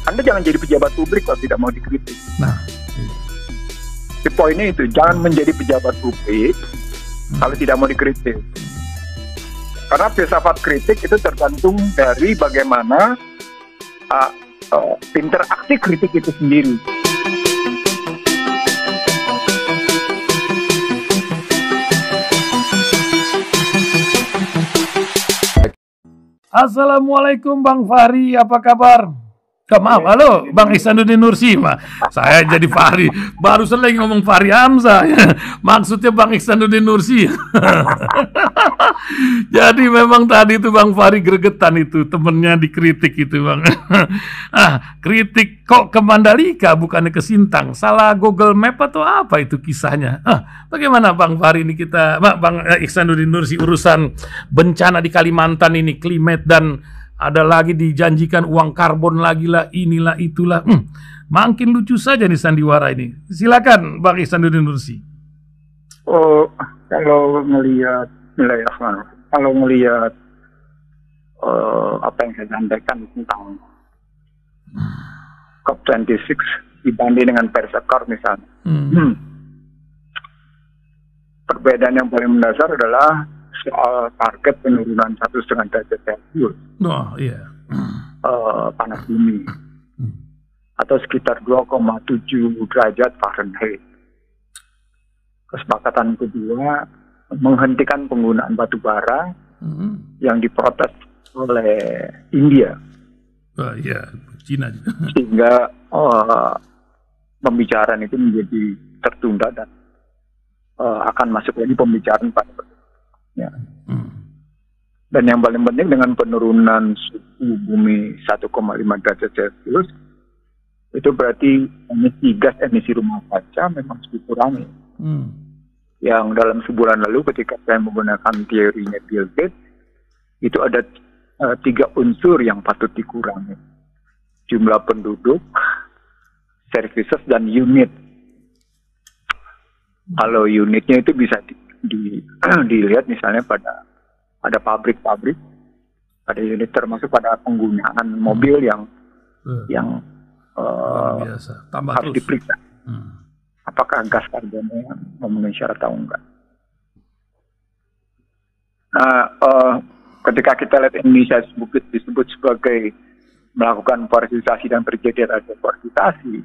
Anda jangan jadi pejabat publik kalau tidak mau dikritik. Nah, Di poinnya itu, jangan menjadi pejabat publik kalau tidak mau dikritik. Karena filsafat kritik itu tergantung dari bagaimana interaksi kritik itu sendiri. Assalamualaikum Bang Fahri, apa kabar? Maaf, halo Bang Ihsanuddin Nursi. Saya jadi Fahri, barusan lagi ngomong Fahri Hamzah ya. Maksudnya Bang Ihsanuddin Nursi. Jadi memang tadi itu Bang Fahri gregetan itu, temennya dikritik itu Bang. Kritik kok ke Mandalika bukannya ke Sintang, salah Google Map atau apa itu kisahnya? Bagaimana Bang Fahri ini kita, Bang Ihsanuddin Nursi, urusan bencana di Kalimantan ini, climate dan ada lagi dijanjikan uang karbon lagi lah, inilah itulah. Makin lucu saja nih sandiwara ini. Silakan Bang Ihsanuddin Nursi. Kalau ngelihat apa yang saya sampaikan tentang COP26 dibanding dengan Paris Accord misalnya, perbedaan yang paling mendasar adalah soal target penurunan 1,5 derajat Celcius panas bumi atau sekitar 2,7 derajat Fahrenheit. Kesepakatan kedua menghentikan penggunaan batu bara yang diprotes oleh India. Cina juga. Sehingga pembicaraan itu menjadi tertunda dan akan masuk lagi pembicaraan pada berikutnya. Dan yang paling penting, dengan penurunan suhu bumi 1,5 derajat Celcius, itu berarti emisi gas, emisi rumah kaca memang dikurangi. Yang dalam sebulan lalu ketika saya menggunakan teorinya Bill Gates, itu ada 3 unsur yang patut dikurangi: jumlah penduduk, services, dan unit. Kalau unitnya itu bisa dilihat misalnya pada ada pabrik-pabrik, ada unit, termasuk pada penggunaan mobil yang biasa. Harus diperiksa. Apakah gas karbonnya memenuhi syarat atau enggak. Nah, ketika kita lihat Indonesia disebut sebagai melakukan polarisasi dan terjadi ada polarisasi,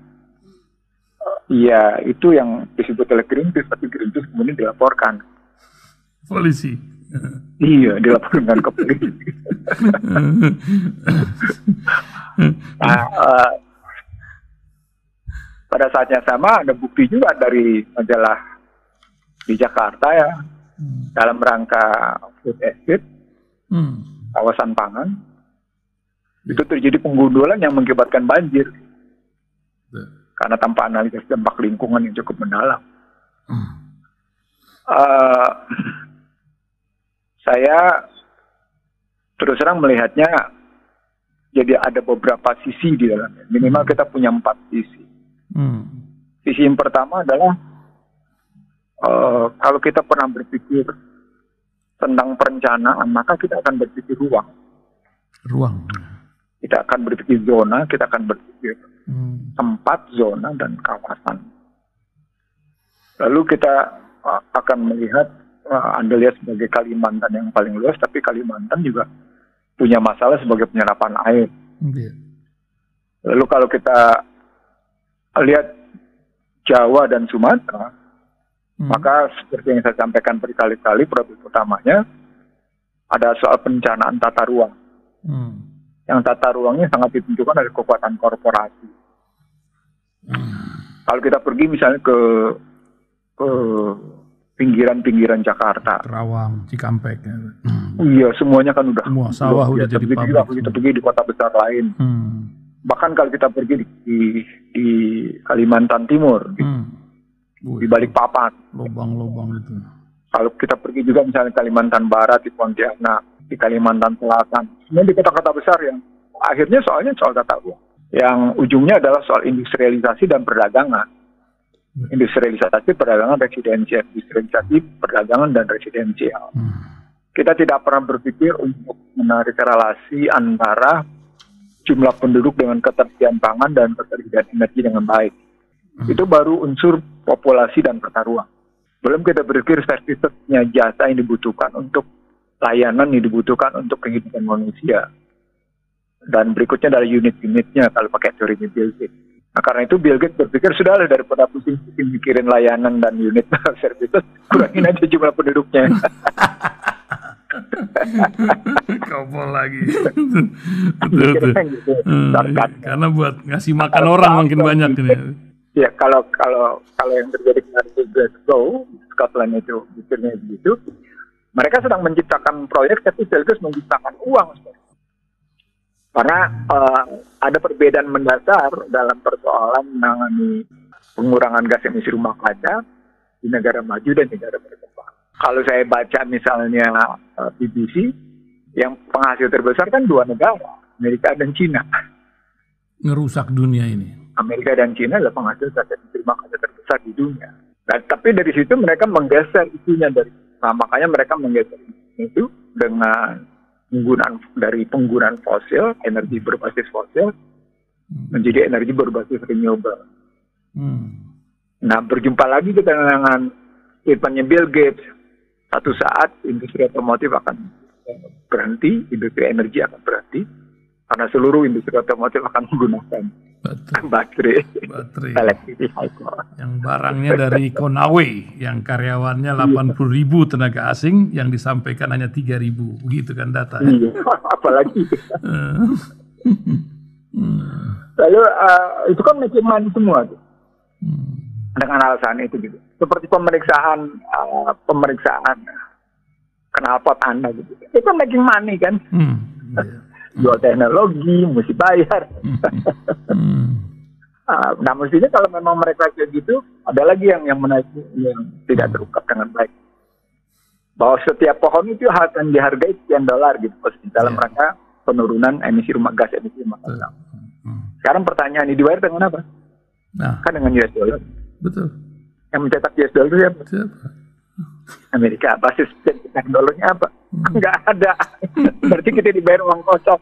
ya itu yang disebut oleh Greenpeace, tapi Greenpeace kemudian dilaporkan polisi. Iya, dilaporkan ke polisi. Pada saat yang sama ada bukti juga dari majalah di Jakarta ya, dalam rangka food estate, kawasan pangan, itu terjadi penggundulan yang mengakibatkan banjir karena tanpa analisis dampak lingkungan yang cukup mendalam. Saya terus terang melihatnya jadi ada beberapa sisi di dalamnya. Minimal kita punya 4 sisi. Sisi yang pertama adalah kalau kita pernah berpikir tentang perencanaan, maka kita akan berpikir ruang. Kita akan berpikir zona, kita akan berpikir tempat, zona, dan kawasan. Lalu kita akan melihat, Anda lihat sebagai Kalimantan yang paling luas, tapi Kalimantan juga punya masalah sebagai penyerapan air. Lalu kalau kita lihat Jawa dan Sumatera, maka seperti yang saya sampaikan berkali-kali, problem utamanya ada soal perencanaan tata ruang. Yang tata ruangnya sangat ditentukan dari kekuatan korporasi. Kalau kita pergi misalnya ke pinggiran-pinggiran Jakarta, Kerawang, Cikampek. Iya, semuanya kan udah semua sawah udah jadi pabrik. Kalau kita pergi di kota besar lain, bahkan kalau kita pergi di Kalimantan Timur, di Balikpapan, lubang-lubang itu. Kalau kita pergi juga misalnya Kalimantan Barat, di Pontianak, di Kalimantan Selatan, semua di kota-kota besar yang akhirnya soalnya soal tata ruang, yang ujungnya adalah soal industrialisasi dan perdagangan. Industrialisasi, perdagangan, residensial. Industrialisasi, perdagangan, dan residensial. Kita tidak pernah berpikir untuk menarik relasi antara jumlah penduduk dengan ketersediaan pangan dan ketersediaan energi dengan baik. Itu baru unsur populasi dan tata ruang. Belum kita berpikir servicesnya, jasa yang dibutuhkan untuk layanan yang dibutuhkan untuk kehidupan manusia. Dan berikutnya dari unit-unitnya kalau pakai teori Bill Gates. Nah, karena itu Bill Gates berpikir sudahlah daripada pusing-pusing mikirin layanan dan unit services, kurangin aja jumlah penduduknya. Kopol lagi. Betul. Karena buat ngasih makan orang makin banyak ini. Ya, kalau yang terjadi dengan Glasgow, Scotland itu pikirnya begitu, mereka sedang menciptakan proyek tapi sekaligus menciptakan uang. Karena ada perbedaan mendasar dalam persoalan menangani pengurangan gas emisi rumah kaca di negara maju dan negara berkembang. Kalau saya baca misalnya BBC, yang penghasil terbesar kan dua negara, Amerika dan Cina. Ngerusak dunia ini. Amerika dan Cina adalah penghasil gas emisi rumah kaca terbesar di dunia. Nah, tapi dari situ mereka menggeser isunya makanya mereka menggeser itu dengan penggunaan fosil, energi berbasis fosil, menjadi energi berbasis renewable. Nah, berjumpa lagi kita dengan statementnya Bill Gates. Satu saat industri otomotif akan berhenti, industri energi akan berhenti, karena seluruh industri otomotif akan menggunakan baterai elektrik vehicle. Yang barangnya dari Konawe, yang karyawannya 80.000 tenaga asing, yang disampaikan hanya 3.000, begitu kan data? Iya, apalagi. Lalu itu kan making money semua tuh. Dengan alasan itu gitu. Seperti pemeriksaan knalpot Anda gitu. Itu making money kan. Jual teknologi, mesti bayar. Nah, mestinya kalau memang mereka kayak gitu, ada lagi yang menaik yang tidak terungkap dengan baik. Bahwa setiap pohon itu akan dihargai sekian dolar gitu, dalam rangka penurunan emisi gas emisi rumah kaca. Sekarang pertanyaan ini dibayar dengan apa? Nah, kan dengan US dollar. Betul. Yang mencetak US dollar itu siapa? Amerika. Basis teknologinya apa? Nggak ada. Berarti kita dibayar uang kosong.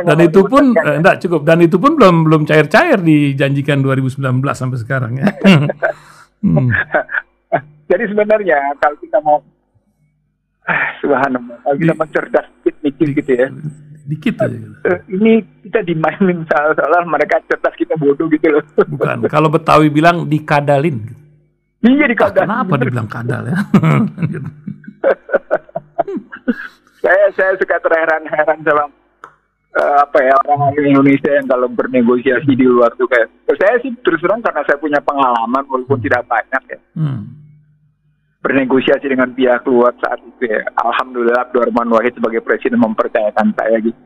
Dan itu pun enggak cukup. Dan itu pun belum cair-cair dijanjikan 2019 sampai sekarang ya. Jadi sebenarnya kalau kita mau subhanallah, kalau kita mau cerdas mikir gitu ya. Dikit aja. Ini kita dimainin seolah-olah mereka cerdas, kita bodoh gitu loh. Bukan. Kalau Betawi bilang dikadalin. Iya, dikadalin. Kenapa dibilang kadal ya? Saya suka terheran-heran sama orang Indonesia yang kalau bernegosiasi di luar tuh kayak. Saya sih terus terang karena saya punya pengalaman walaupun tidak banyak ya. Bernegosiasi dengan pihak luar saat itu ya. Alhamdulillah Abdurrahman Wahid sebagai presiden mempercayakan saya gitu.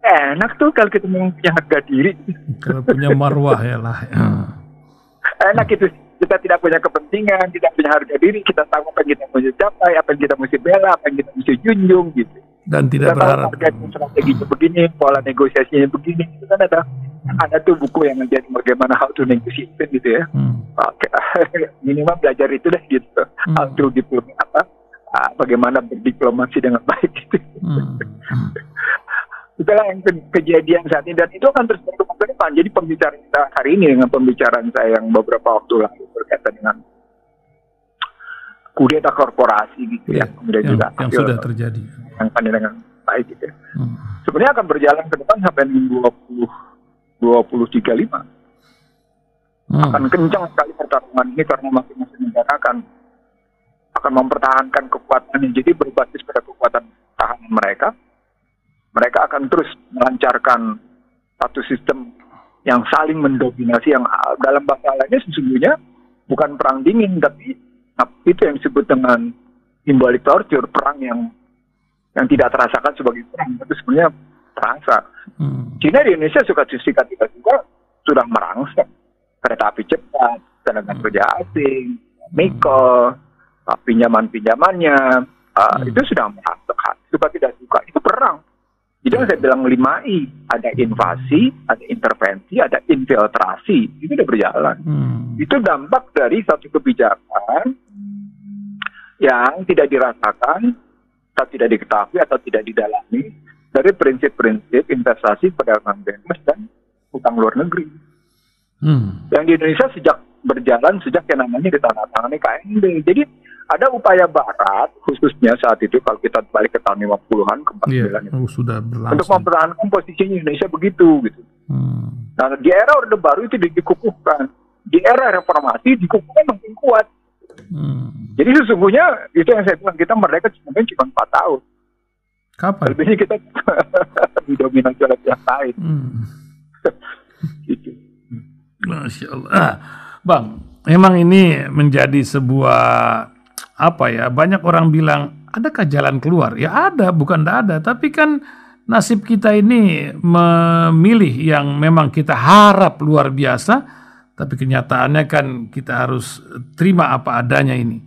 Enak tuh kalau kita punya harga diri. Kalau punya marwah ya lah. Enak itu. Kita tidak punya kepentingan, tidak punya harga diri, kita tahu apa yang kita mesti capai, apa yang kita mesti bela, apa yang kita mesti junjung gitu. Dan tidak kita berharap. Tahu strateginya begini, pola negosiasinya begini. Itu kan ada tuh buku yang menjadi bagaimana how to negotiate gitu ya. Oke, minimal belajar itu deh gitu. How to bagaimana berdiplomasi dengan baik gitu. Itulah yang kejadian saat ini dan itu akan terus berkembang ke depan. Jadi pembicaraan kita hari ini dengan pembicaraan saya yang beberapa waktu lalu berkaitan dengan kudeta korporasi gitu ya. Kemudian juga yang sudah terjadi. Yang dengan baik gitu ya. Sebenarnya akan berjalan ke depan sampai 2035. Akan kencang sekali pertarungan ini karena masing-masing negara akan mempertahankan kekuatannya. Jadi berbasis pada kekuatan tahanan mereka. Mereka akan terus melancarkan satu sistem yang saling mendominasi, yang dalam bahasa lainnya sesungguhnya bukan perang dingin, tapi itu yang disebut dengan symbolic torture, perang yang tidak terasakan sebagai perang, tapi sebenarnya terasa. China di Indonesia suka tiba-tiba juga sudah merangsek kereta api cepat, tenaga kerja asing, nikel, pinjaman-pinjamannya, itu sudah merangsek. Suka tidak suka, itu perang. Jadi saya bilang 5I, ada invasi, ada intervensi, ada infiltrasi, itu sudah berjalan. Itu dampak dari satu kebijakan yang tidak dirasakan atau tidak diketahui atau tidak didalami dari prinsip-prinsip investasi perdagangan bebas dan utang luar negeri. Yang di Indonesia berjalan sejak yang namanya ditandatangani KMB. Jadi ada upaya Barat, khususnya saat itu kalau kita balik ke tahun 50-an ke 49 sudah berlangsung, untuk mempertahankan posisinya Indonesia begitu gitu. Nah, di era Orde Baru itu dikukuhkan, di era reformasi dikukuhkan makin kuat. Jadi sesungguhnya itu yang saya bilang, kita merdeka cuma 4 tahun. Kapan? Lebihnya kita didominasi oleh pihak lain. Gitu. Masya Allah. Bang, memang ini menjadi sebuah banyak orang bilang, adakah jalan keluar? Ya ada, bukan tidak ada. Tapi kan nasib kita ini memilih yang memang kita harap luar biasa, tapi kenyataannya kan kita harus terima apa adanya ini.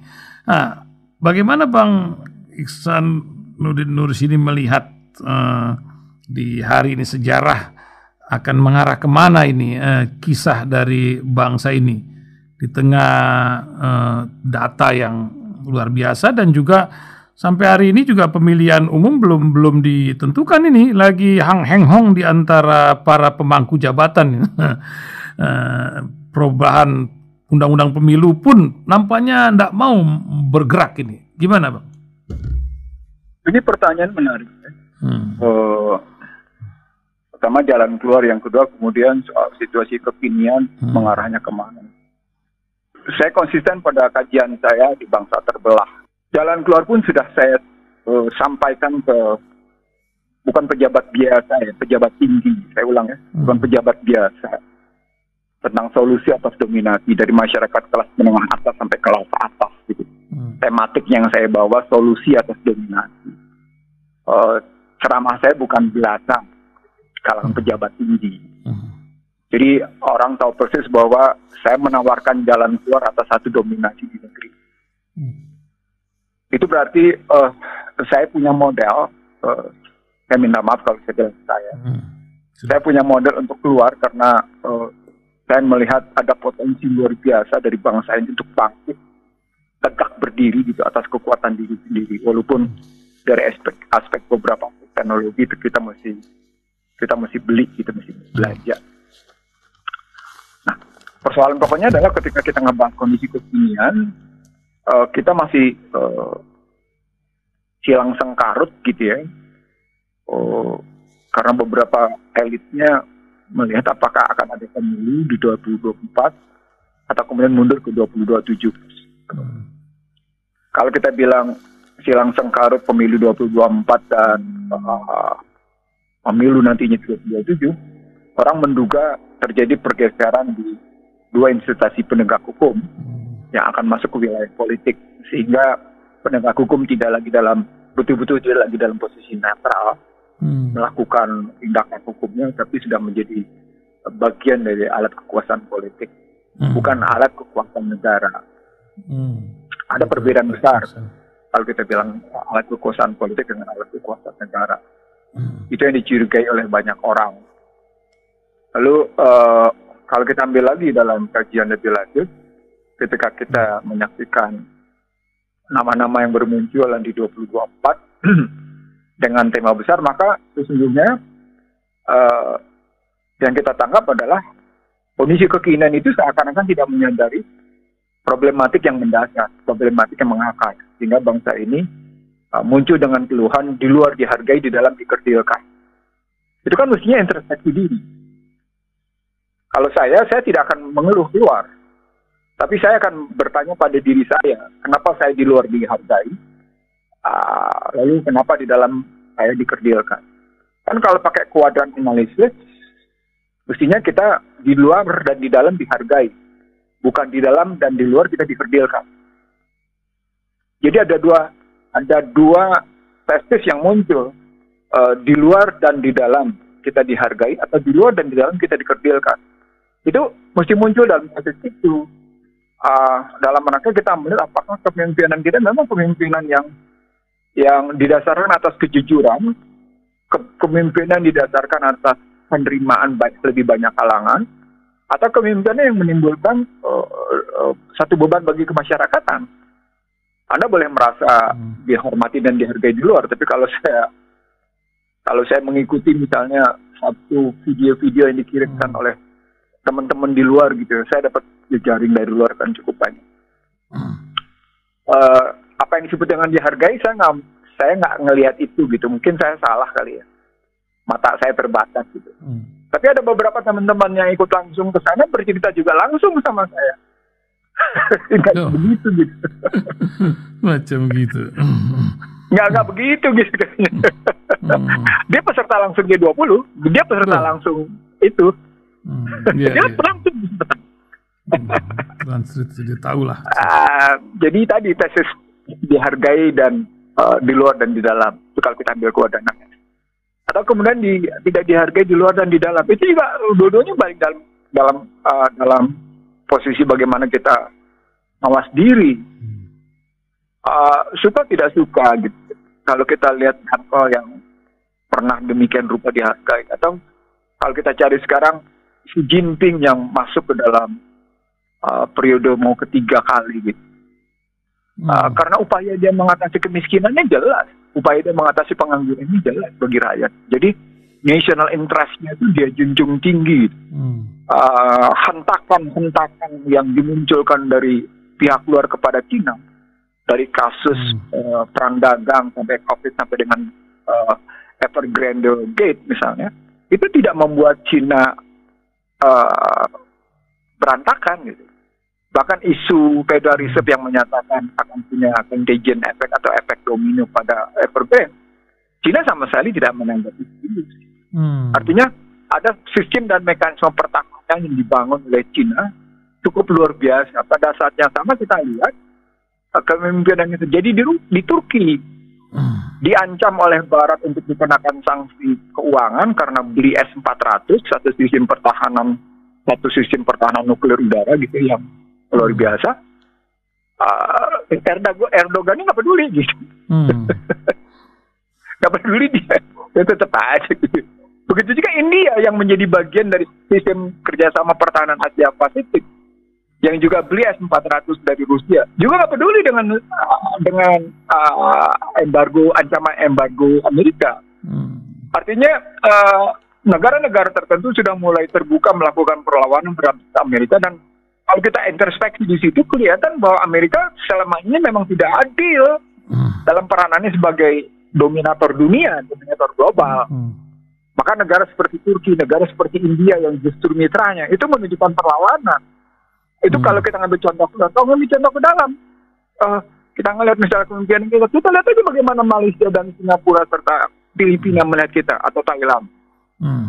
Nah, bagaimana Bang Ihsanuddin Nursi ini melihat di hari ini sejarah akan mengarah kemana ini kisah dari bangsa ini di tengah data yang luar biasa, dan juga sampai hari ini juga pemilihan umum belum ditentukan, ini lagi hang-heng-hong di antara para pemangku jabatan. Perubahan undang-undang pemilu pun nampaknya tidak mau bergerak ini. Gimana Bang? Ini pertanyaan menarik. Pertama jalan keluar, yang kedua kemudian soal situasi kekinian mengarahnya kemana. Saya konsisten pada kajian saya di bangsa terbelah. Jalan keluar pun sudah saya sampaikan ke bukan pejabat biasa ya, pejabat tinggi. Saya ulang ya, bukan pejabat biasa. Tentang solusi atas dominasi dari masyarakat kelas menengah atas sampai kelas atas gitu. Tematik yang saya bawa solusi atas dominasi. Ceramah saya bukan belaka kalangan pejabat tinggi. Jadi orang tahu persis bahwa saya menawarkan jalan keluar atas satu dominasi di negeri. Itu berarti saya punya model. Saya minta maaf kalau saya bilang saya. Saya punya model untuk keluar karena saya melihat ada potensi luar biasa dari bangsa ini untuk bangkit, tegak berdiri gitu atas kekuatan diri sendiri. Walaupun dari aspek beberapa teknologi itu kita mesti beli, kita mesti belanja. Nah, persoalan pokoknya adalah ketika kita ngebahas kondisi kekinian, kita masih silang sengkarut gitu ya, karena beberapa elitnya melihat apakah akan ada pemilu di 2024 atau kemudian mundur ke 2027. Kalau kita bilang silang sengkarut pemilu 2024 dan pemilu nantinya 2027, orang menduga terjadi pergeseran di dua instansi penegak hukum yang akan masuk ke wilayah politik, sehingga penegak hukum tidak lagi betul-betul tidak lagi dalam posisi netral melakukan tindakan hukumnya, tapi sudah menjadi bagian dari alat kekuasaan politik, bukan alat kekuasaan negara. Ada perbedaan besar kalau kita bilang alat kekuasaan politik dengan alat kekuasaan negara. Itu yang dicurigai oleh banyak orang. Lalu kalau kita ambil lagi dalam kajian lebih lanjut, ketika kita menyaksikan nama-nama yang bermunculan di 2024 dengan tema besar, maka sesungguhnya yang kita tangkap adalah kondisi kekinian itu seakan-akan tidak menyadari problematik yang mendasar, problematik yang mengakar, sehingga bangsa ini muncul dengan keluhan di luar dihargai, di dalam dikerdilkan. Itu kan mestinya introspeksi diri. Kalau saya tidak akan mengeluh keluar, tapi saya akan bertanya pada diri saya, kenapa saya di luar dihargai, lalu kenapa di dalam saya dikerdilkan. Kan kalau pakai kuadran analisis, mestinya kita di luar dan di dalam dihargai, bukan di dalam dan di luar kita dikerdilkan. Jadi ada dua tesis yang muncul, di luar dan di dalam kita dihargai, atau di luar dan di dalam kita dikerdilkan. Itu mesti muncul dalam tesis itu. Dalam rangka kita melihat apakah kepemimpinan kita memang kepemimpinan yang didasarkan atas kejujuran, kepemimpinan didasarkan atas penerimaan lebih banyak kalangan, atau kepemimpinan yang menimbulkan satu beban bagi kemasyarakatan. Anda boleh merasa dihormati dan dihargai di luar, tapi kalau saya mengikuti misalnya satu video-video yang dikirimkan oleh teman-teman di luar gitu, saya dapat jejaring dari luar kan cukup banyak. Apa yang disebut dengan dihargai, saya nggak ngelihat itu gitu. Mungkin saya salah kali ya, mata saya terbatas gitu. Tapi ada beberapa teman-teman yang ikut langsung ke sana bercerita juga langsung sama saya. Nggak begitu gitu. Macam gitu. Nggak begitu gitu. Dia peserta langsung G20, dia peserta langsung itu. Dia langsung. Translate sudah tahu lah. Jadi tadi tesis dihargai dan di luar dan di dalam. Itu kalau kita ambil kewadanannya. Atau kemudian tidak dihargai di luar dan di dalam. Itu juga dua-duanya balik dalam posisi bagaimana kita mawas diri. Suka tidak suka gitu. Kalau kita lihat hal yang pernah demikian rupa dihargai, atau kalau kita cari sekarang Xi Jinping yang masuk ke dalam periode mau ketiga kali gitu. Karena upaya dia mengatasi kemiskinannya jelas, upaya dia mengatasi pengangguran ini jelas bagi rakyat. Jadi national interest-nya itu dia junjung tinggi. Hentakan-hentakan yang dimunculkan dari pihak luar kepada China, dari kasus perang dagang sampai COVID sampai dengan Evergrande Gate misalnya, itu tidak membuat China berantakan gitu. Bahkan isu Federal Reserve yang menyatakan akan punya contagion effect atau efek domino pada Evergrande, China sama sekali tidak menanggapi itu. Artinya ada sistem dan mekanisme pertahanan yang dibangun oleh China cukup luar biasa. Pada saat yang sama kita lihat kepemimpinan yang terjadi di Turki, diancam oleh Barat untuk dikenakan sanksi keuangan karena beli S-400, satu sistem pertahanan nuklir udara gitu yang luar biasa. Erdogan ini nggak peduli gitu. Nggak peduli dia tetap aja gitu. Begitu juga India yang menjadi bagian dari sistem kerjasama pertahanan Asia Pasifik, yang juga beli S-400 dari Rusia, juga nggak peduli dengan ancaman embargo Amerika. Artinya negara-negara tertentu sudah mulai terbuka melakukan perlawanan terhadap Amerika, dan kalau kita introspeksi di situ kelihatan bahwa Amerika selama ini memang tidak adil dalam peranannya sebagai dominator dunia, dominator global. Maka negara seperti Turki, negara seperti India yang justru mitranya, itu menunjukkan perlawanan. Itu kalau kita ngambil contoh ke dalam. Kita ngelihat misalnya kemimpinan kita lihat aja bagaimana Malaysia dan Singapura serta Filipina melihat kita, atau Thailand.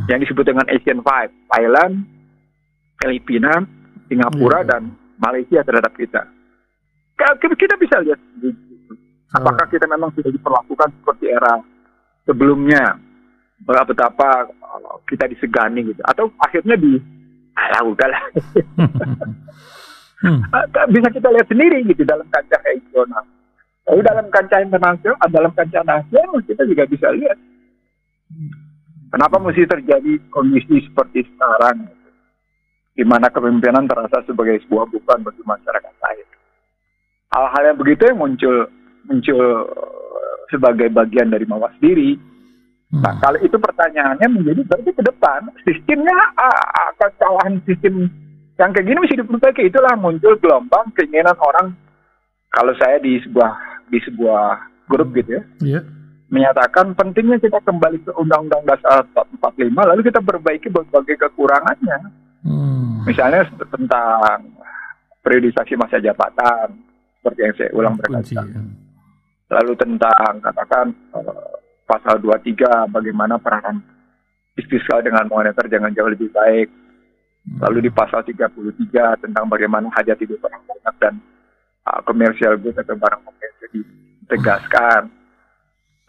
Yang disebut dengan Asian Five, Thailand, Filipina, Singapura, dan Malaysia terhadap kita. Kita bisa lihat apakah kita memang sudah diperlakukan seperti era sebelumnya, betapa kita disegani gitu, atau akhirnya udahlah. Bisa kita lihat sendiri gitu dalam kancah regional. Lalu dalam kancah internasional, dalam kancah nasional kita juga bisa lihat kenapa mesti terjadi kondisi seperti sekarang, di mana kepemimpinan terasa sebagai sebuah beban bagi masyarakat lain. Hal-hal yang begitu yang muncul sebagai bagian dari mawas diri. Nah, kalau itu pertanyaannya menjadi berarti ke depan sistemnya, kesalahan sistem yang kayak gini mesti diperbaiki. Itulah muncul gelombang keinginan orang, kalau saya di sebuah grup gitu ya, menyatakan pentingnya kita kembali ke Undang-Undang Dasar 45, lalu kita perbaiki berbagai kekurangannya. Misalnya tentang periodisasi masa jabatan, seperti yang saya ulang berkali-kali. Lalu tentang katakan pasal 23, bagaimana peranan fiskal dengan moneter jangan jauh lebih baik. Lalu di pasal 33 tentang bagaimana hajat hidup orang banyak dan komersial goods atau barang komersial ditegaskan.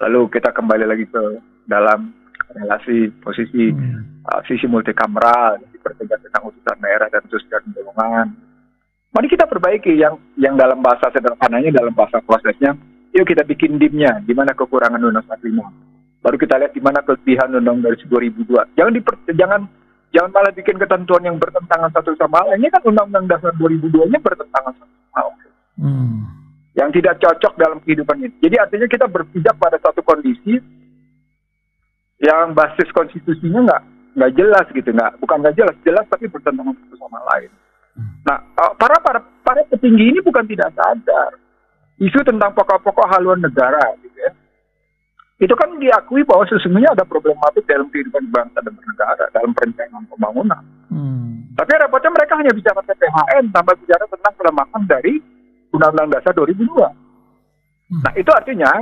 Lalu kita kembali lagi ke dalam relasi posisi sisi multikameral, dipertegas tentang utusan daerah dan utusan golongan. Mari kita perbaiki yang dalam bahasa sederhananya, dalam bahasa prosesnya. Yuk kita bikin dimnya, di mana kekurangan Undang-Undang 45. Baru kita lihat di mana kelebihan Undang-Undang 2002. Jangan malah bikin ketentuan yang bertentangan satu sama lain. Ini kan Undang-Undang Dasar 2002-nya bertentangan satu sama lain. yang tidak cocok dalam kehidupan ini. Jadi artinya kita berpijak pada satu kondisi yang basis konstitusinya nggak jelas gitu, bukan nggak jelas tapi bertentangan satu sama lain. Nah, para petinggi ini bukan tidak sadar isu tentang pokok-pokok haluan negara, gitu ya. Itu kan diakui bahwa sesungguhnya ada problematik dalam kehidupan bangsa dan bernegara, dalam perencanaan pembangunan. Tapi repotnya mereka hanya bicara PPHN tanpa bicara tentang kelemahan dari Undang-Undang Dasar 2002. Nah, itu artinya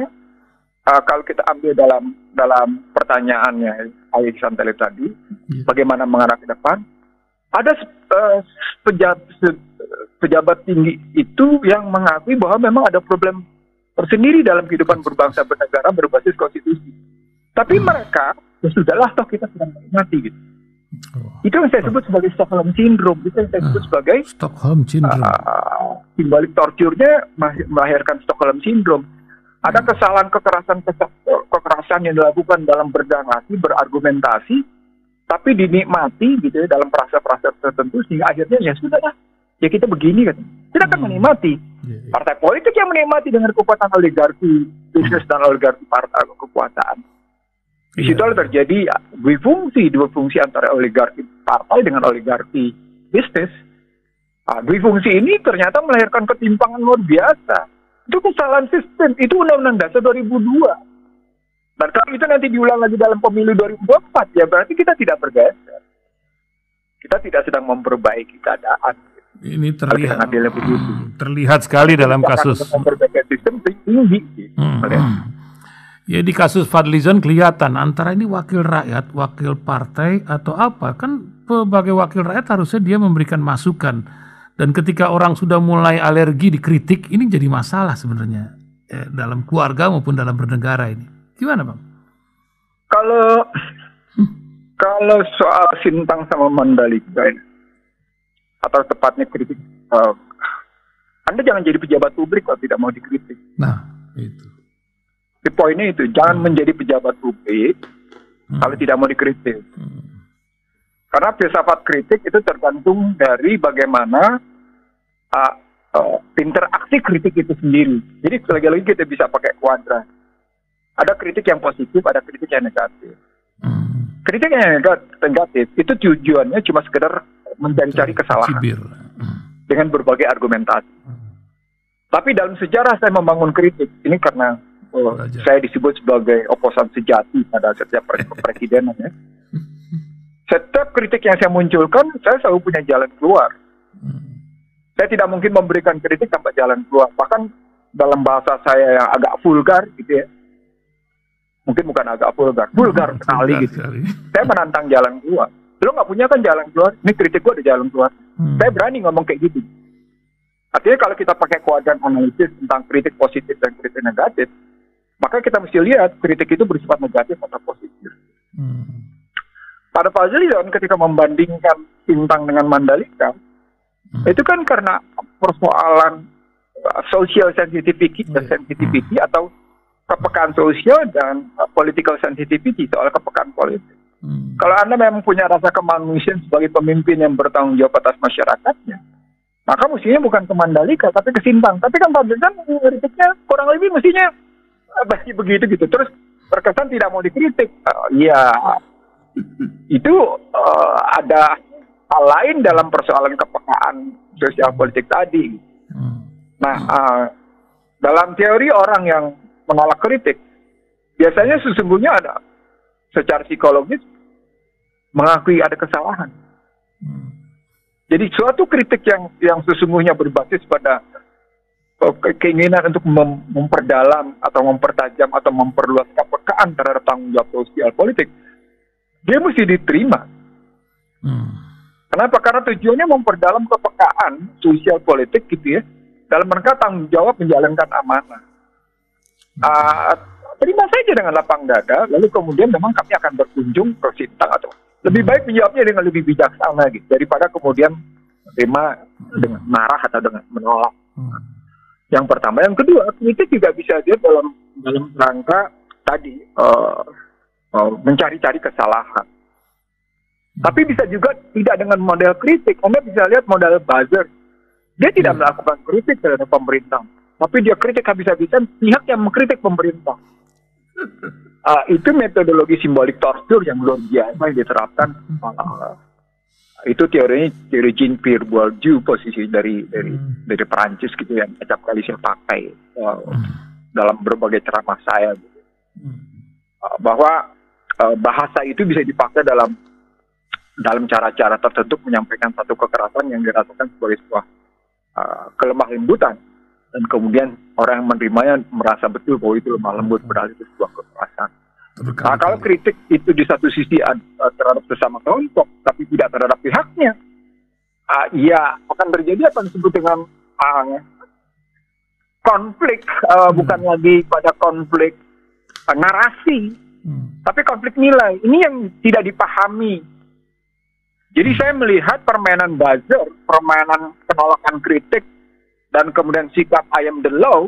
kalau kita ambil dalam pertanyaannya Ihsan tadi, bagaimana mengarah ke depan, ada pejabat tinggi itu yang mengakui bahwa memang ada problem tersendiri dalam kehidupan berbangsa bernegara berbasis konstitusi. Tapi mereka, ya sudahlah, toh kita sedang menikmati gitu. Itu yang saya sebut sebagai Stockholm Syndrome. Itu yang saya sebut sebagai Stockholm Syndrome. Simbalik torturnya melahirkan Stockholm Syndrome. Ada kesalahan kekerasan yang dilakukan dalam bernarasi, berargumentasi, tapi dinikmati gitu ya, dalam prase-prase tertentu, sehingga akhirnya ya sudahlah, ya kita begini kan. Kita akan menikmati. Partai politik yang menikmati dengan kekuatan oligarki bisnis dan oligarki partai kekuasaan. Di situ terjadi dua fungsi antara oligarki partai dengan oligarki bisnis. Dua fungsi ini ternyata melahirkan ketimpangan luar biasa. Itu kesalahan sistem, itu Undang-Undang Dasar 2002. Dan kalau itu nanti diulang lagi dalam pemilu 2024, ya berarti kita tidak bergeser. Kita tidak sedang memperbaiki keadaan. Ini terlihat sekali dalam kasus. Memperbaiki sistem tinggi. Ya di kasus Fadlizon kelihatan antara ini wakil rakyat, wakil partai atau apa. Kan sebagai wakil rakyat harusnya dia memberikan masukan. Dan ketika orang sudah mulai alergi dikritik, ini jadi masalah sebenarnya dalam keluarga maupun dalam bernegara ini. Gimana Bang? Kalau soal Sintang sama Mandalika ini, atau tepatnya kritik, Anda jangan jadi pejabat publik kalau tidak mau dikritik. Nah, itu. Di poinnya itu, jangan menjadi pejabat publik kalau tidak mau dikritik. Karena filsafat kritik itu tergantung dari bagaimana interaksi kritik itu sendiri. Jadi lagi-lagi kita bisa pakai kuadran. Ada kritik yang positif, ada kritik yang negatif. Kritik yang negatif itu tujuannya cuma sekedar mencari-cari kesalahan dengan berbagai argumentasi. Tapi dalam sejarah saya membangun kritik ini karena saya disebut sebagai oposan sejati pada setiap presiden. Ya. Setiap kritik yang saya munculkan, saya selalu punya jalan keluar. Saya tidak mungkin memberikan kritik tanpa jalan keluar. Bahkan dalam bahasa saya yang agak vulgar, gitu ya. Mungkin bukan agak vulgar sekali gitu. Saya menantang jalan keluar. Lo nggak punya kan jalan keluar? Ini kritik gue ada jalan keluar. Saya berani ngomong kayak gitu. Artinya kalau kita pakai kuadran analisis tentang kritik positif dan kritik negatif, maka kita mesti lihat kritik itu bersifat negatif atau positif. Pada Fadlizon ketika membandingkan Sintang dengan Mandalika, itu kan karena persoalan social sensitivity atau kepekaan sosial dan political sensitivity soal kepekaan politik. Kalau Anda memang punya rasa kemanusiaan sebagai pemimpin yang bertanggung jawab atas masyarakatnya, maka mestinya bukan ke Mandalika tapi ke Sintang. Tapi kan Fadlizon kritiknya kurang lebih mestinya begitu gitu. Terus terkesan tidak mau dikritik. Itu ada hal lain dalam persoalan kepekaan sosial politik tadi. Nah, dalam teori orang yang menolak kritik, biasanya sesungguhnya ada secara psikologis mengakui ada kesalahan. Jadi suatu kritik yang sesungguhnya berbasis pada keinginan untuk memperdalam atau mempertajam atau memperluas kepekaan terhadap tanggung jawab sosial politik, dia mesti diterima. Kenapa? Karena tujuannya memperdalam kepekaan sosial politik gitu ya, dalam rangka tanggung jawab menjalankan amanah. Terima saja dengan lapang dada, lalu kemudian memang kami akan berkunjung ke Sintang atau lebih baik menjawabnya dengan lebih bijaksana gitu, daripada kemudian terima dengan marah atau dengan menolak. Yang pertama, yang kedua, kritik juga bisa dia dalam rangka tadi mencari-cari kesalahan. Tapi bisa juga tidak dengan model kritik. Anda bisa lihat model buzzer. Dia tidak melakukan kritik terhadap pemerintah. tapi dia kritik habis-habisan pihak yang mengkritik pemerintah. Itu metodologi simbolik tortur yang luar biasa yang diterapkan. Itu teori Jean-Pierre Bourdieu, posisi dari Perancis gitu, yang acap kali saya pakai dalam berbagai ceramah saya gitu. Bahwa bahasa itu bisa dipakai dalam cara-cara tertentu menyampaikan satu kekerasan yang dirasakan sebagai sebuah kelemah lembutan, dan kemudian orang yang menerimanya merasa betul bahwa itu lemah lembut, padahal itu sebuah kekerasan. Nah, kalau kritik itu di satu sisi terhadap sesama kelompok, tapi tidak terhadap pihaknya, ya akan terjadi apa yang disebut dengan konflik, bukan lagi pada konflik narasi, tapi konflik nilai. Ini yang tidak dipahami. Jadi saya melihat permainan buzzer, permainan penolakan kritik, dan kemudian sikap I am the law,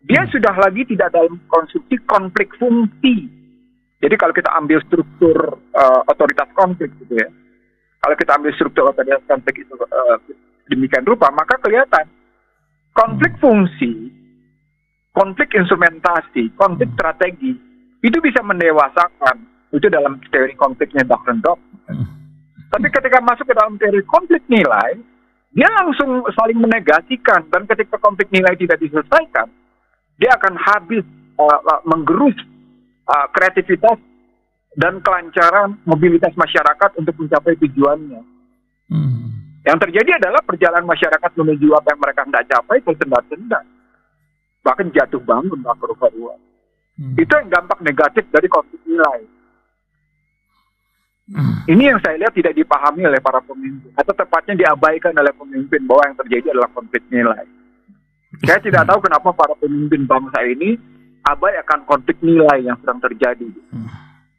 dia sudah lagi tidak dalam konstruksi konflik fungsi. Jadi kalau kita ambil struktur otoritas konflik gitu ya, kalau kita ambil struktur otoritas konflik itu demikian rupa, maka kelihatan konflik fungsi, konflik instrumentasi, konflik strategi, itu bisa mendewasakan. Itu dalam teori konfliknya Dahrendorf. Tapi ketika masuk ke dalam teori konflik nilai, dia langsung saling menegasikan, dan ketika konflik nilai tidak diselesaikan, dia akan habis menggerus kreativitas dan kelancaran mobilitas masyarakat untuk mencapai tujuannya. Yang terjadi adalah perjalanan masyarakat menuju apa yang mereka hendak capai tersendat-sendat, bahkan jatuh bangun, bahkan rupa-rupa. Itu yang dampak negatif dari konflik nilai. Ini yang saya lihat tidak dipahami oleh para pemimpin, atau tepatnya diabaikan oleh pemimpin, bahwa yang terjadi adalah konflik nilai. Saya tidak tahu kenapa para pemimpin bangsa ini abai akan konflik nilai yang sedang terjadi.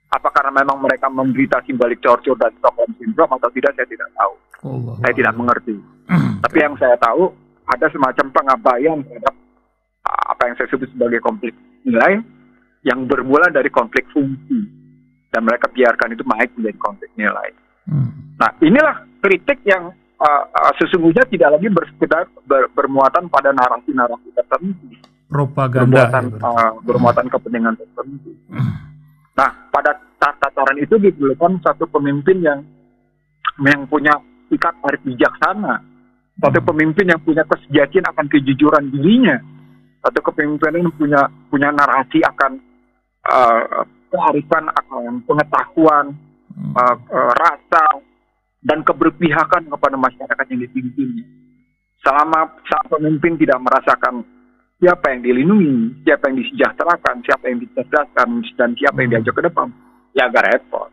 Apa karena memang mereka menderita simbolik Churchill dan Stockholm Syndrome atau tidak, saya tidak tahu. Saya tidak mengerti. Tapi yang saya tahu, ada semacam pengabaian terhadap apa yang saya sebut sebagai konflik nilai, yang bermula dari konflik fungsi, dan mereka biarkan itu naik menjadi konflik nilai. Nah, inilah kritik yang sesungguhnya tidak lagi bermuatan pada narasi-narasi tertentu, propaganda, bermuatan kepentingan tertentu. Nah, pada tataran itu diperlukan satu pemimpin yang punya sikap arif bijaksana, satu pemimpin yang punya kesejatian akan kejujuran dirinya, satu kepemimpinan yang punya narasi akan kearifan, akan pengetahuan, rasa, dan keberpihakan kepada masyarakat yang dipimpinnya. Selama sang pemimpin tidak merasakan siapa yang dilindungi, siapa yang disejahterakan, siapa yang dicerdaskan, dan siapa yang diajak ke depan, ya agak repot.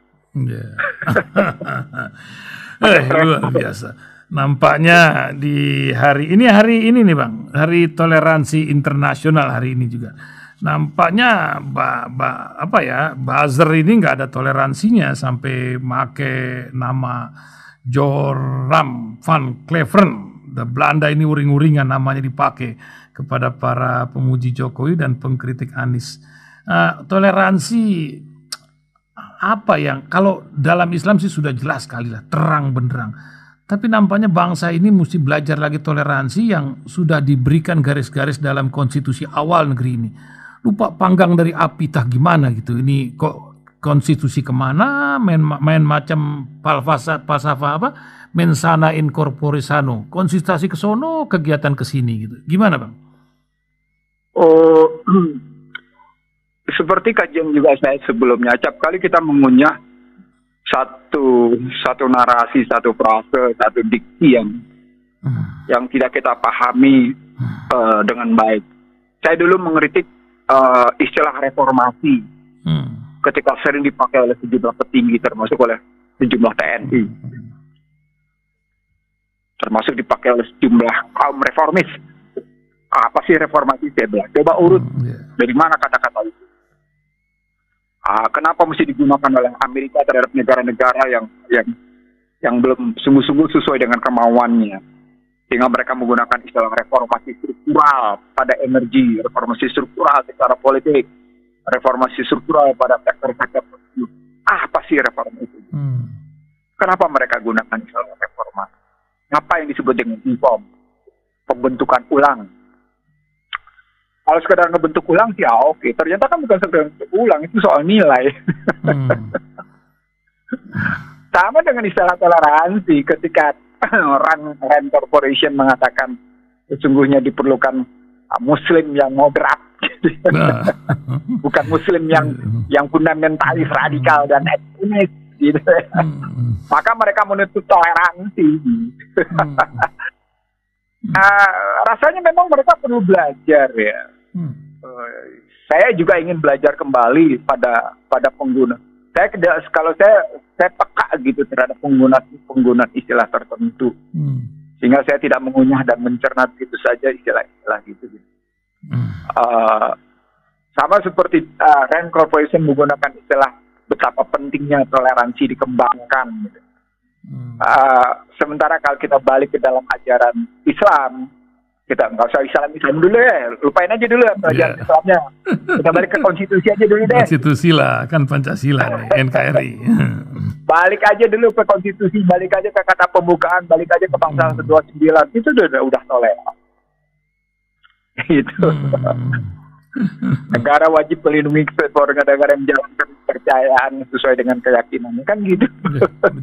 Luar biasa. Nampaknya di hari ini nih Bang, Hari Toleransi Internasional hari ini juga. Nampaknya buzzer ini nggak ada toleransinya, sampai make nama Joram van Cleveren, Belanda ini uring-uringan namanya dipakai kepada para pemuji Jokowi dan pengkritik Anies. Toleransi apa yang, kalau dalam Islam sih sudah jelas sekali lah, terang benderang. Tapi nampaknya bangsa ini mesti belajar lagi toleransi yang sudah diberikan garis-garis dalam konstitusi awal negeri ini. Lupa panggang dari api tah gimana gitu. Ini kok konstitusi kemana, main macam falsafah apa, mensana in corpore sano, konstitusi ke sono, kegiatan ke sini gitu. Gimana Bang? Seperti kajian juga saya sebelumnya, acap kali kita mengunyah satu narasi, satu frase, satu diksi yang tidak kita pahami dengan baik. Saya dulu mengkritik istilah reformasi ketika sering dipakai oleh sejumlah petinggi, termasuk oleh sejumlah TNI, termasuk dipakai oleh sejumlah kaum reformis. Apa sih reformasi? Saya bilang, coba urut dari mana kata-kata itu. Kenapa mesti digunakan oleh Amerika terhadap negara-negara yang belum sungguh-sungguh sesuai dengan kemauannya, sehingga mereka menggunakan istilah reformasi struktural pada energi, reformasi struktural secara politik, reformasi struktural pada sektor-sektor tersebut. Apa sih reformasi itu? Kenapa mereka gunakan istilah reformasi? Apa yang disebut dengan reform? Pembentukan ulang. Kalau sekedar ngebentuk ulang sih oke. Ternyata kan bukan sekedar ngebentuk ulang, itu soal nilai. Sama dengan istilah toleransi ketika Rand Corporation mengatakan sesungguhnya diperlukan Muslim yang moderat, gitu. Bukan Muslim yang fundamentalis, radikal dan ekstremis, gitu. Maka mereka menuntut toleransi. Rasanya memang mereka perlu belajar ya. Saya juga ingin belajar kembali pada pengguna. Kalau saya peka gitu terhadap penggunaan istilah tertentu, sehingga saya tidak mengunyah dan mencerna gitu saja istilah-istilah gitu. Sama seperti Rand Corporation menggunakan istilah betapa pentingnya toleransi dikembangkan. Gitu. Sementara kalau kita balik ke dalam ajaran Islam, kita nggak usah Islam dulu ya, lupain aja dulu pelajaran Islamnya. Kita balik ke konstitusi aja dulu deh. Konstitusi lah, kan Pancasila nih, NKRI. Balik aja dulu ke konstitusi, balik aja ke kata pembukaan, balik aja ke pasal 29, itu udah toleran. Itu. Negara wajib melindungi warga negara yang menjalankan kepercayaan sesuai dengan keyakinannya, kan gitu.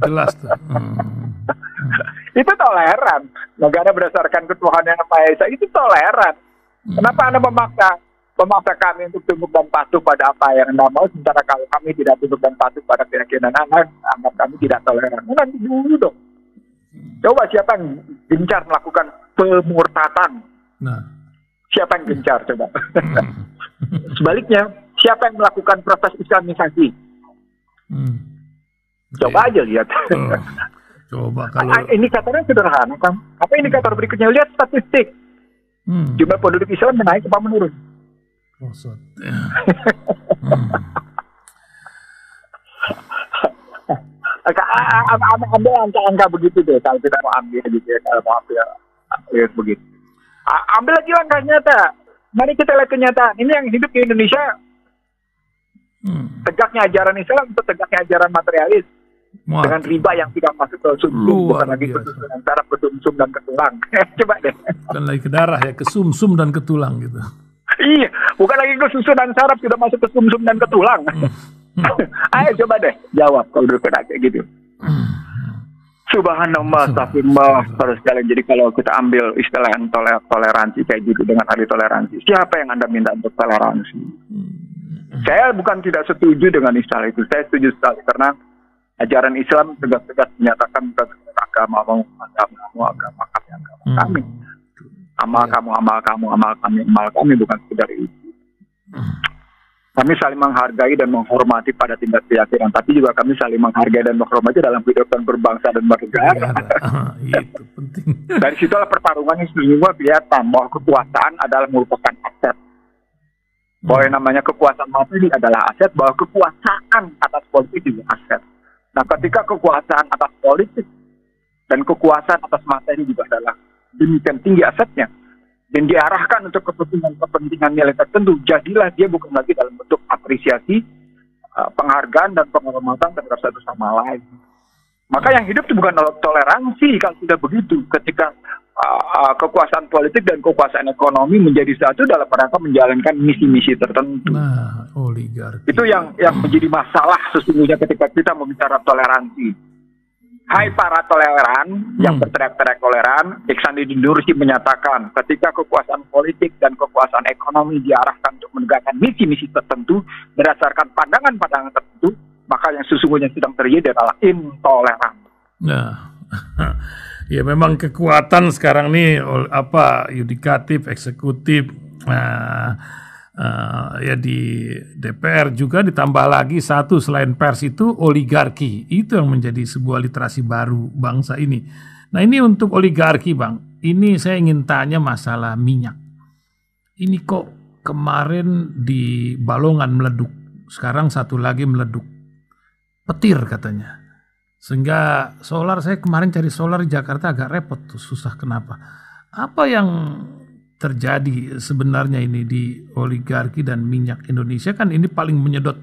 Jelas tuh. Itu toleran. Negara berdasarkan ketuhanan yang Maha Esa itu toleran. Kenapa Anda memaksa kami untuk tunduk dan patuh pada apa yang Anda mau, sementara kalau kami tidak tunduk dan patuh pada keyakinan Anda, anggap kami tidak toleran. Nanti dulu dong. Coba siapa yang gencar melakukan pemurtatan? Siapa yang gencar coba? Sebaliknya, siapa yang melakukan proses Islamisasi? Coba aja lihat. Coba kalau indikatornya sederhana kan. Apa indikator berikutnya? Lihat statistik. Jumlah penduduk Islam naik apa menurun? Ambil angka-angka begitu deh. Kalau tidak mau ambil gitu ya, kalau mau ambil begitu. Ambil lagi langkah nyata. Mari kita lihat kenyataan. Ini yang hidup di Indonesia. Tegaknya ajaran Islam atau tegaknya ajaran materialis. Dengan riba yang tidak masuk ke sumsum, bukan lagi ke susun antara ke sumsum dan ke tulang. Coba deh. Bukan lagi ke darah ya, ke sumsum dan ke tulang gitu. Iya, bukan lagi ke susun dan saraf, sudah masuk ke sumsum dan ke tulang. Ayo coba deh jawab kalau udah kena kayak gitu. Subhanallah, astagfirullah, terus sekalian. Jadi kalau kita ambil istilah toleransi kayak gitu dengan ahli toleransi, siapa yang Anda minta untuk toleransi? Saya bukan tidak setuju dengan istilah itu. Saya setuju sekali karena ajaran Islam tegas-tegas menyatakan agama kami. Amal kami bukan sekedar itu. Kami saling menghargai dan menghormati pada tingkat keyakinan, tapi juga kami saling menghargai dan menghormati dalam kehidupan berbangsa dan bernegara. Itu penting. Dari situlah pertarungannya semua kelihatan bahwa kekuasaan adalah merupakan aset. Bahwa yang namanya kekuasaan materi adalah aset, bahwa kekuasaan atas politik juga aset. Nah, ketika kekuasaan atas politik dan kekuasaan atas materi juga adalah demikian tinggi asetnya, dan diarahkan untuk kepentingan nilai tertentu, jadilah dia bukan lagi dalam bentuk apresiasi, penghargaan dan penghormatan terhadap satu sama lain. Maka yang hidup itu bukan toleransi kalau sudah begitu. Ketika kekuasaan politik dan kekuasaan ekonomi menjadi satu dalam rangka menjalankan misi-misi tertentu. Nah, oligarki. Itu yang menjadi masalah sesungguhnya ketika kita membicara toleransi. Hai para toleran yang berteriak-teriak toleran, Iksan Nursi menyatakan ketika kekuasaan politik dan kekuasaan ekonomi diarahkan untuk menegakkan misi-misi tertentu berdasarkan pandangan-pandangan tertentu, maka yang sesungguhnya sedang terjadi adalah intoleransi. Nah, ya memang kekuatan sekarang nih yudikatif, eksekutif, ya di DPR juga ditambah lagi satu selain pers itu oligarki. Itu yang menjadi sebuah literasi baru bangsa ini. Nah, ini untuk oligarki, Bang. Ini saya ingin tanya masalah minyak. Ini kok kemarin di Balongan meleduk, sekarang satu lagi meleduk. Petir katanya. Sehingga solar, saya kemarin cari solar di Jakarta agak repot tuh, susah kenapa. Apa yang terjadi sebenarnya ini di oligarki dan minyak Indonesia? Kan ini paling menyedot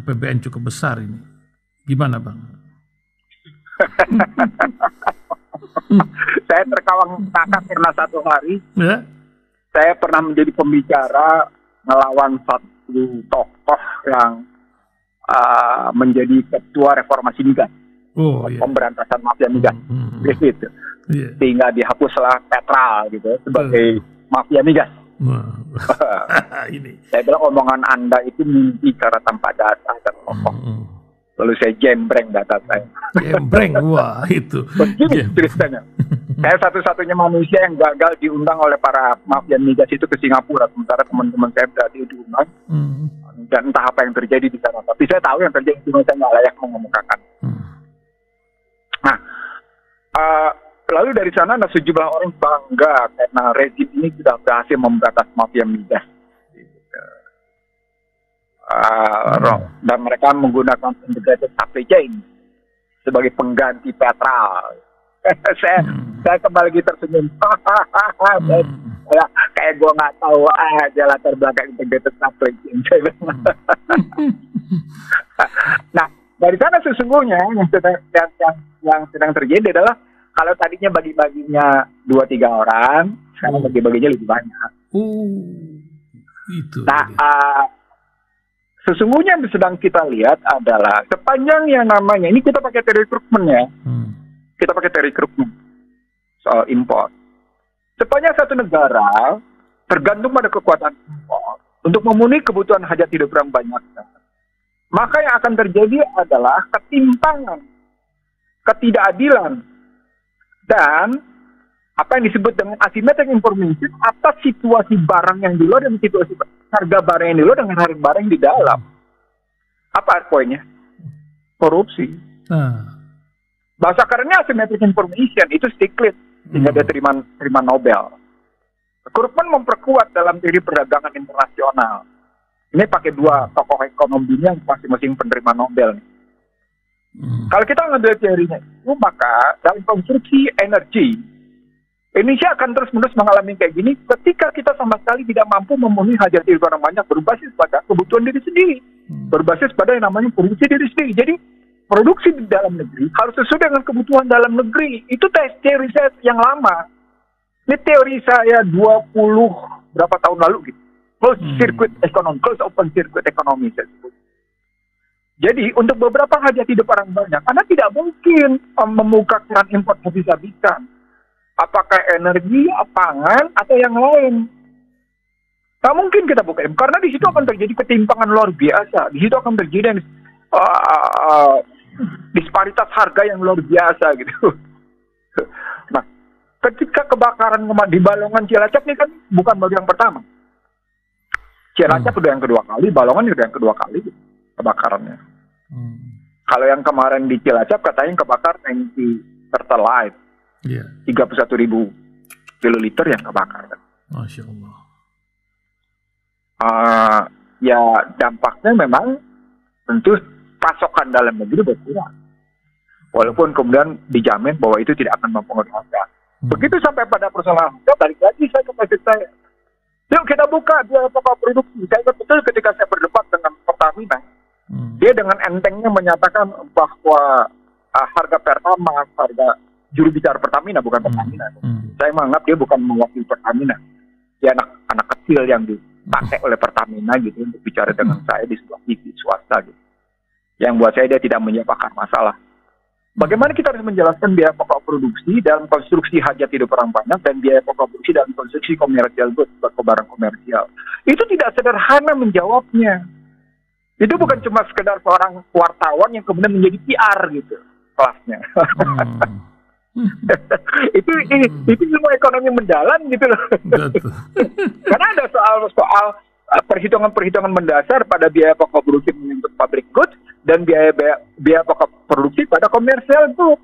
APBN cukup besar ini. Gimana, Bang? Saya terkawang ngakak karena satu hari saya pernah menjadi pembicara melawan satu tokoh yang menjadi ketua reformasi migas, pemberantasan mafia migas, gitu. Sehingga dihapuslah Petral gitu sebagai mafia migas. Ini. Saya bilang omongan Anda itu mimpi cara tanpa data dan kokoh. Lalu saya jembreng data saya. Jembreng, wah itu. Begini ceritanya. Saya satu-satunya manusia yang gagal diundang oleh para mafia migas itu ke Singapura. Sementara teman-teman saya berarti diundang. Dan entah apa yang terjadi di sana. Tapi saya tahu yang terjadi, cuma saya nggak layak mengemukakan. Nah, lalu dari sana ada sejumlah orang bangga karena rezim ini sudah berhasil memberantas mafia migas. Dan mereka menggunakan integrated supply chain sebagai pengganti Petral. Saya kembali lagi tersenyum. Kayak gue nggak tahu aja latar belakang integrated supply chain. Nah, dari sana sesungguhnya yang sedang terjadi adalah kalau tadinya bagi-baginya 2-3 orang, sekarang bagi-baginya lebih banyak. Itu. Nah, sesungguhnya yang sedang kita lihat adalah sepanjang yang namanya, ini kita pakai teori rekrutmen ya. Kita pakai teori rekrutmen soal impor. Sepanjang satu negara tergantung pada kekuatan impor untuk memenuhi kebutuhan hajat hidup orang banyak, maka yang akan terjadi adalah ketimpangan, ketidakadilan, dan apa yang disebut dengan asymmetric information atas situasi barang yang di luar dan situasi harga barang yang di luar dengan harga barang yang di dalam. Apa poinnya? Korupsi. Bahasa kerennya asymmetric information, itu Stiglitz, sehingga dia terima Nobel. Krugman memperkuat dalam teori perdagangan internasional. Ini pakai 2 tokoh ekonomi dunia yang masing-masing penerima Nobel. Kalau kita ngambil teorinya itu, maka dalam konstruksi energi, Indonesia akan terus-menerus mengalami kayak gini ketika kita sama sekali tidak mampu memenuhi hajat hidup orang banyak berbasis pada kebutuhan diri sendiri, berbasis pada yang namanya produksi diri sendiri. Jadi produksi di dalam negeri harus sesuai dengan kebutuhan dalam negeri. Itu teori saya yang lama. Ini teori saya 20 berapa tahun lalu gitu. Closed circuit economy, closed open circuit economy saya sebut. Jadi untuk beberapa hajat hidup orang banyak, Anda tidak mungkin membuka keran impor habis-habisan. Apakah energi, pangan, atau yang lain. Tak mungkin kita buka impor, karena di situ akan terjadi ketimpangan luar biasa. Di situ akan terjadi disparitas harga yang luar biasa gitu. Nah, ketika kebakaran di Balongan Cilacap ini kan bukan baru yang pertama. Cilacap udah yang kedua kali, Balongan udah yang kedua kali kebakarannya. Kalau yang kemarin di Cilacap katanya kebakar tangki Pertalite, 31.000 kiloliter yang kebakar. Masya Allah. Ya dampaknya memang tentu pasokan dalam negeri berkurang. Walaupun kemudian dijamin bahwa itu tidak akan mempengaruhi harga. Begitu sampai pada persoalan harga, balik lagi saya ke prinsip saya. Yuk kita buka biaya pokok produksi. Saya ingat betul ketika saya berdebat dengan Pertamina, dia dengan entengnya menyatakan bahwa harga Pertamax, harga juru bicara Pertamina, bukan Pertamina. Saya menganggap dia bukan mewakili Pertamina. Dia anak kecil yang dipakai oleh Pertamina gitu untuk bicara dengan saya di sebuah TV swasta gitu. Yang buat saya dia tidak menjawab akar masalah. Bagaimana kita harus menjelaskan biaya pokok produksi dalam konstruksi hajat hidup orang banyak dan biaya pokok produksi dalam konstruksi komersial goods, barang komersial. Itu tidak sederhana menjawabnya. Itu bukan cuma sekedar seorang wartawan yang kemudian menjadi PR gitu kelasnya. itu semua ekonomi mendalam gitu loh. Karena ada soal perhitungan-perhitungan mendasar pada biaya pokok produksi untuk public goods dan biaya pokok produksi pada komersial goods.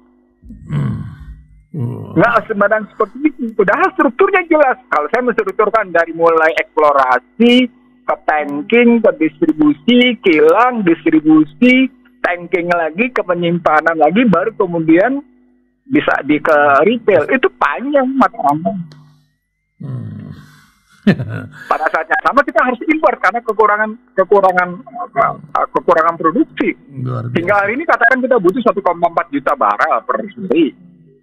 Nggak sembarang seperti itu. Padahal strukturnya jelas. Kalau saya menstrukturkan dari mulai eksplorasi ke tanking, ke distribusi, kilang, distribusi, tanking lagi, ke penyimpanan lagi, baru kemudian bisa ke retail. Itu panjang mata rantai. Pada saat yang sama kita harus impor karena kekurangan produksi. Hingga hari ini katakan kita butuh 1,4 juta barel per hari.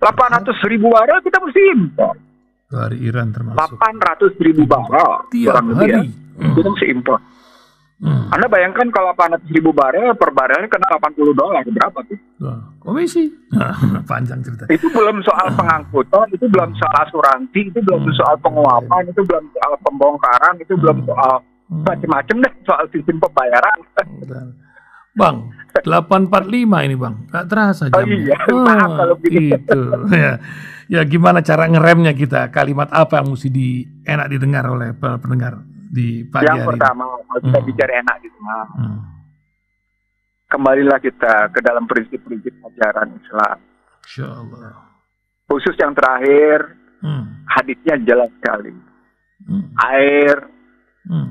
800.000 barel kita mesti impor. Dari Iran termasuk. 800.000 barel tiap kurang lebih hari. ya. Itu masih impor. Anda bayangkan kalau 800.000 barel per barelnya kena $80 berapa tuh? Komisi. Panjang cerita. Itu belum soal pengangkutan, itu belum soal asuransi, itu belum soal penguapan, itu belum soal pembongkaran, itu belum soal macam-macam deh soal sistem pembayaran. Bang, 8.45 ini Bang, gak terasa Oh jamnya. iya, maaf kalau gitu. Ya, gimana cara ngeremnya kita? Kalimat apa yang mesti enak didengar oleh pendengar di pagi yang hari pertama, kalau kita bicara enak gitu, kembalilah kita ke dalam prinsip-prinsip ajaran Islam. Insyaallah. Khusus yang terakhir, hadisnya jelas sekali. Air,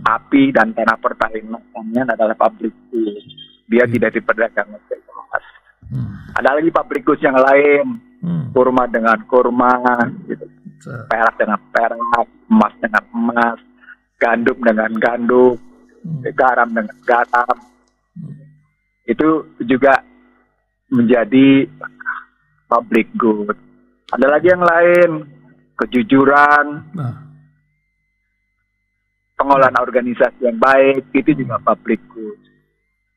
api, dan tanah pertanian adalah pabrik goods. Dia tidak diperdagangkan bebas. Ada lagi pabrik goods yang lain, kurma dengan kurma, gitu. Perak dengan perak, emas dengan emas, gandum dengan gandum, garam dengan garam. Itu juga menjadi public good. Ada lagi yang lain, kejujuran, pengolahan organisasi yang baik, itu juga public good.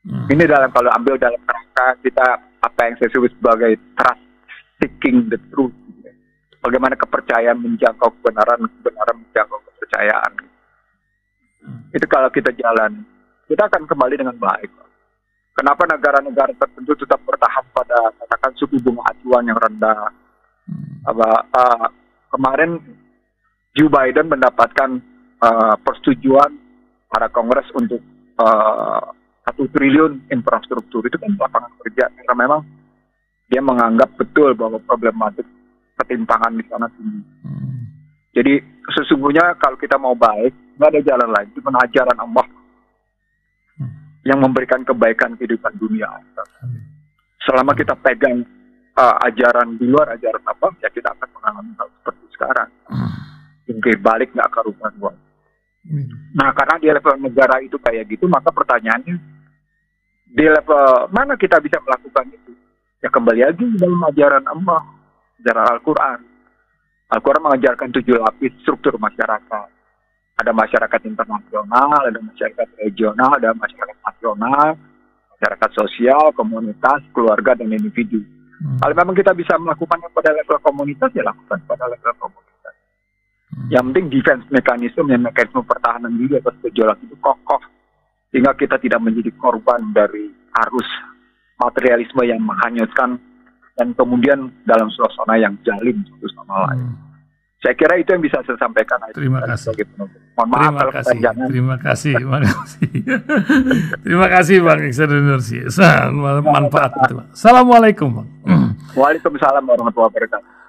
Ini kalau ambil dalam rangka kita apa yang saya sebut sebagai trust seeking the truth. Bagaimana kepercayaan menjangkau kebenaran menjangkau kepercayaan. Itu kalau kita jalan, kita akan kembali dengan baik. Kenapa negara-negara tertentu tetap bertahan pada katakan suku bunga acuan yang rendah? Kemarin Joe Biden mendapatkan persetujuan pada Kongres untuk 1 triliun infrastruktur. Itu kan lapangan kerja, karena memang dia menganggap betul bahwa problematik ketimpangan di sana tinggi. Jadi sesungguhnya kalau kita mau baik, nggak ada jalan lain. Itu ajaran Allah yang memberikan kebaikan kehidupan dunia. Selama kita pegang ajaran di luar ajaran apa, ya kita akan mengalami hal seperti sekarang. Mungkin balik nggak karuan. Nah, karena di level negara itu kayak gitu, maka pertanyaannya, di level mana kita bisa melakukan itu? Ya kembali lagi dalam ajaran Allah, ajaran Al-Quran. Al-Quran mengajarkan 7 lapis struktur masyarakat. Ada masyarakat internasional, ada masyarakat regional, ada masyarakat nasional, masyarakat sosial, komunitas, keluarga, dan individu. Kalau memang kita bisa melakukannya pada level komunitas, ya lakukan pada level komunitas. Yang penting defense mekanisme pertahanan diri atas gejolak itu kokoh, sehingga kita tidak menjadi korban dari arus materialisme yang menghanyutkan dan kemudian dalam suasana yang jalim satu sama lain. Saya kira itu yang bisa saya sampaikan. Terima kasih. Mohon maaf kalau kepanjangan. Terima kasih. Terima kasih Bang Iksan Nursi. Manfaat. Assalamualaikum Bang. Waalaikumsalam warahmatullahi wabarakatuh.